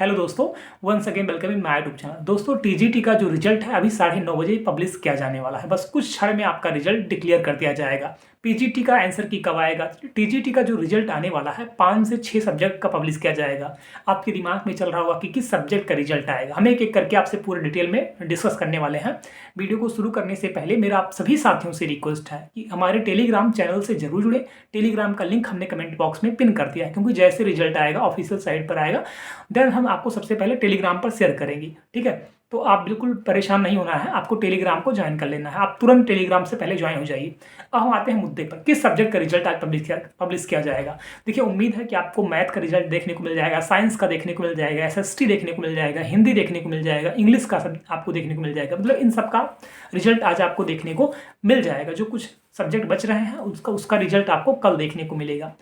Hello दोस्तों, once again welcome in my YouTube channel. दोस्तों, TGT का जो रिजल्ट है अभी 9:30 बजे पब्लिश किया जाने वाला है। बस कुछ क्षण में आपका रिजल्ट डिक्लेयर कर दिया जाएगा। पीजीटी का आंसर की कब आएगा? टीजीटी का जो रिजल्ट आने वाला है 5 से 6 सब्जेक्ट का पब्लिश किया जाएगा। आपके दिमाग में चल रहा होगा कि किस सब्जेक्ट का रिजल्ट आएगा। हम एक एक करके आपसे पूरे डिटेल में डिस्कस करने वाले हैं। वीडियो को शुरू करने से पहले मेरा आप सभी साथियों से रिक्वेस्ट है कि हमारे टेलीग्राम चैनल से जरूर जुड़े। टेलीग्राम का लिंक हमने कमेंट बॉक्स में पिन कर दिया है, क्योंकि जैसे रिजल्ट आएगा ऑफिशियल साइट पर आएगा देन हम आपको सबसे पहले टेलीग्राम पर शेयर करेंगे। ठीक है, तो आप बिल्कुल परेशान नहीं होना है, आपको टेलीग्राम को ज्वाइन कर लेना है। आप तुरंत टेलीग्राम से पहले ज्वाइन हो जाइए। अब हम आते हैं मुद्दे पर, किस सब्जेक्ट का रिजल्ट आज पब्लिश किया जाएगा। देखिए, उम्मीद है कि आपको मैथ का रिजल्ट देखने को मिल जाएगा, साइंस का देखने को मिल जाएगा, एसएसटी देखने को मिल जाएगा, हिंदी देखने को मिल जाएगा, इंग्लिश का सब आपको देखने को मिल जाएगा। मतलब इन सब का रिजल्ट आज आपको देखने को मिल जाएगा। जो कुछ सब्जेक्ट बच रहे हैं उसका रिजल्ट आपको कल देखने को मिलेगा।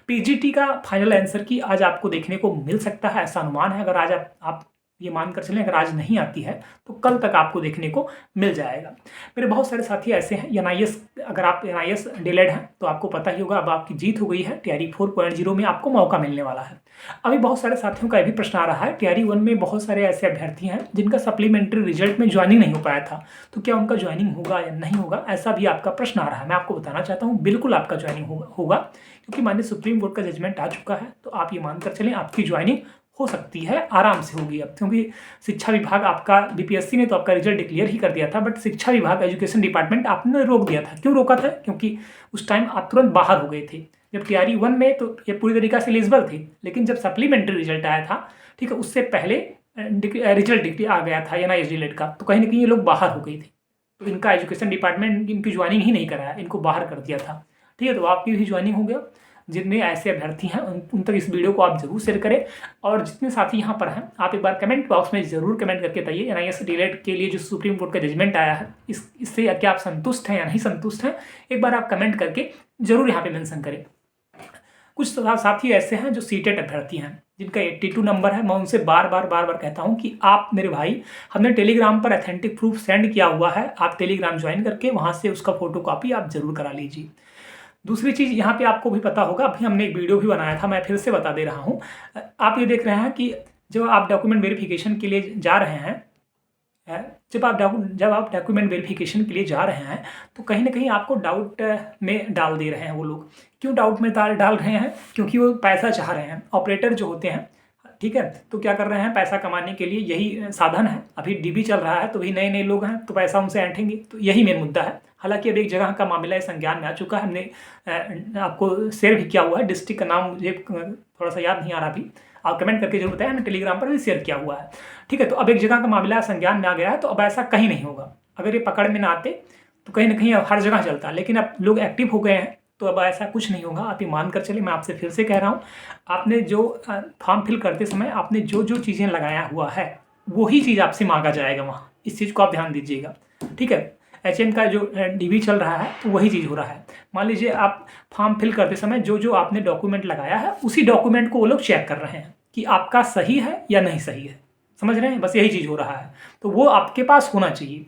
पीजीटी का फाइनल आंसर की आज आपको देखने को मिल सकता है, ऐसा अनुमान है। अगर आज आप ये मानकर चलें, अगर आज नहीं आती है तो कल तक आपको देखने को मिल जाएगा। मेरे बहुत सारे साथी ऐसे हैं एनआईएस, अगर आप एनआईएस डिलेड हैं तो आपको पता ही होगा अब आपकी जीत हो गई है। टीआरई 4.0 में आपको मौका मिलने वाला है। अभी बहुत सारे साथियों का ये भी प्रश्न आ रहा है, टीआरई 1 में बहुत सारे ऐसे अभ्यर्थी हैं जिनका सप्लीमेंट्री रिजल्ट में ज्वाइनिंग नहीं हो पाया था, तो क्या उनका ज्वाइनिंग होगा या नहीं होगा, ऐसा भी आपका प्रश्न आ रहा है। मैं आपको बताना चाहता हूँ बिल्कुल आपका ज्वाइनिंग होगा, क्योंकि माननीय सुप्रीम कोर्ट का जजमेंट आ चुका है। तो आप ये मानकर चलें आपकी ज्वाइनिंग हो सकती है, आराम से होगी अब, क्योंकि शिक्षा विभाग आपका बीपीएससी ने तो आपका रिजल्ट डिक्लेयर ही कर दिया था, बट शिक्षा विभाग एजुकेशन डिपार्टमेंट आपने रोक दिया था। क्यों रोका था? क्योंकि उस टाइम आप तुरंत बाहर हो गए थे। जब टीआरई 1 में तो ये पूरी तरीका से एलिजिबल थे, लेकिन जब सप्लीमेंट्री रिजल्ट आया था, ठीक है, उससे पहले रिजल्ट आ गया था एनआईएस डिलेड का, तो कहीं ना कहीं ये लोग बाहर हो गए थे। तो इनका एजुकेशन डिपार्टमेंट इनकी ज्वाइनिंग ही नहीं कराया, इनको बाहर कर दिया था। ठीक है, तो आपकी भी ज्वाइनिंग हो गया। जितने ऐसे अभ्यर्थी हैं उन तक इस वीडियो को आप जरूर शेयर करें, और जितने साथी यहाँ पर हैं आप एक बार कमेंट बॉक्स में जरूर कमेंट करके बताइए एनआईएस डिलेड के लिए जो सुप्रीम कोर्ट का जजमेंट आया है इससे क्या आप संतुष्ट हैं या नहीं संतुष्ट हैं। एक बार आप कमेंट करके जरूर यहाँ पे मेंशन करें। कुछ साथी ऐसे हैं जो सीटेट अभ्यर्थी हैं जिनका 82 नंबर है। मैं उनसे बार बार कहता हूं कि आप मेरे भाई, हमने टेलीग्राम पर अथेंटिक प्रूफ सेंड किया हुआ है, आप टेलीग्राम ज्वाइन करके वहां से उसका फोटो कॉपी आप जरूर करा लीजिए। दूसरी चीज़ यहाँ पे आपको भी पता होगा, अभी हमने एक वीडियो भी बनाया था, मैं फिर से बता दे रहा हूँ। आप ये देख रहे हैं कि जब आप डॉक्यूमेंट वेरिफिकेशन के लिए जा रहे हैं, जब आप डॉक्यूमेंट वेरिफिकेशन के लिए जा रहे हैं तो कहीं ना कहीं आपको डाउट में डाल दे रहे हैं वो लोग। क्यों डाउट में डाल रहे हैं? क्योंकि वो पैसा चाह रहे हैं। ऑपरेटर जो होते हैं, ठीक है, तो क्या कर रहे हैं, पैसा कमाने के लिए यही साधन है। अभी डीबी चल रहा है तो भी नए लोग हैं तो पैसा उनसे ऐंठेंगे, तो यही मेन मुद्दा है। हालांकि अब एक जगह का मामला संज्ञान में आ चुका है, हमने आपको शेयर भी किया हुआ है। डिस्ट्रिक्ट का नाम मुझे थोड़ा सा याद नहीं आ रहा अभी, आप कमेंट करके जरूर बताएं, हमने टेलीग्राम पर भी शेयर किया हुआ है। ठीक है, तो अब एक जगह का मामला संज्ञान में आ गया है, तो अब ऐसा कहीं नहीं होगा। अगर ये पकड़ में ना आते तो कहीं ना कहीं हर जगह चलता, लेकिन अब लोग एक्टिव हो गए हैं तो अब ऐसा कुछ नहीं होगा। आप ये मान कर चलिए, मैं आपसे फिर से कह रहा हूँ, आपने जो फॉर्म फिल करते समय आपने जो चीज़ें लगाया हुआ है वही चीज़ आपसे मांगा जाएगा वहाँ। इस चीज़ को आप ध्यान दीजिएगा। ठीक है, एचएम का जो डीबी चल रहा है तो वही चीज़ हो रहा है। मान लीजिए आप फॉर्म फिल करते समय जो आपने डॉक्यूमेंट लगाया है उसी डॉक्यूमेंट को वो लोग चेक कर रहे हैं कि आपका सही है या नहीं सही है। समझ रहे हैं? बस यही चीज़ हो रहा है, तो वो आपके पास होना चाहिए।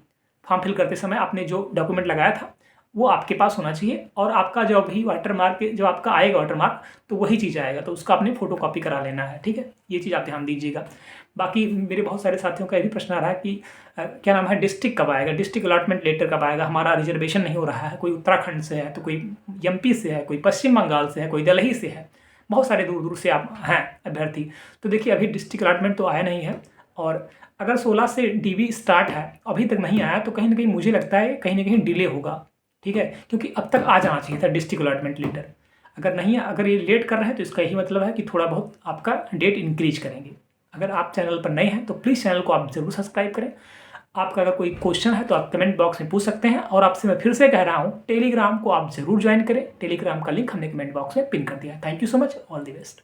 फॉर्म फिल करते समय आपने जो डॉक्यूमेंट लगाया था वो आपके पास होना चाहिए, और आपका जो अभी वाटरमार्क जो आपका आएगा वाटरमार्क, तो वही चीज़ आएगा, तो उसका आपने फोटो कॉपी करा लेना है। ठीक है, ये चीज़ आप ध्यान दीजिएगा। बाकी मेरे बहुत सारे साथियों का ये भी प्रश्न आ रहा है कि क्या नाम है, डिस्ट्रिक्ट कब आएगा, डिस्ट्रिक्ट अलॉटमेंट लेटर कब आएगा। हमारा रिजर्वेशन नहीं हो रहा है, कोई उत्तराखंड से है तो कोई एमपी से है, कोई पश्चिम बंगाल से है, कोई दिल्ली से है, बहुत सारे दूर दूर से आप हैं अभ्यर्थी। तो देखिए, अभी डिस्ट्रिक्ट अलॉटमेंट तो आया नहीं है, और अगर 16 से डीबी स्टार्ट है अभी तक नहीं आया तो कहीं ना कहीं मुझे लगता है कहीं ना कहीं डिले होगा। ठीक है, क्योंकि अब तक आ जाना चाहिए था डिस्ट्रिक्ट अलॉटमेंट लेटर। अगर ये लेट कर रहे हैं तो इसका यही मतलब है कि थोड़ा बहुत आपका डेट इंक्रीज करेंगे। अगर आप चैनल पर नए हैं तो प्लीज़ चैनल को आप जरूर सब्सक्राइब करें। आपका अगर कोई क्वेश्चन है तो आप कमेंट बॉक्स में पूछ सकते हैं, और आपसे मैं फिर से कह रहा हूँ टेलीग्राम को आप जरूर ज्वाइन करें। टेलीग्राम का लिंक हमने कमेंट बॉक्स में पिन कर दिया है। Thank you so much, all the best.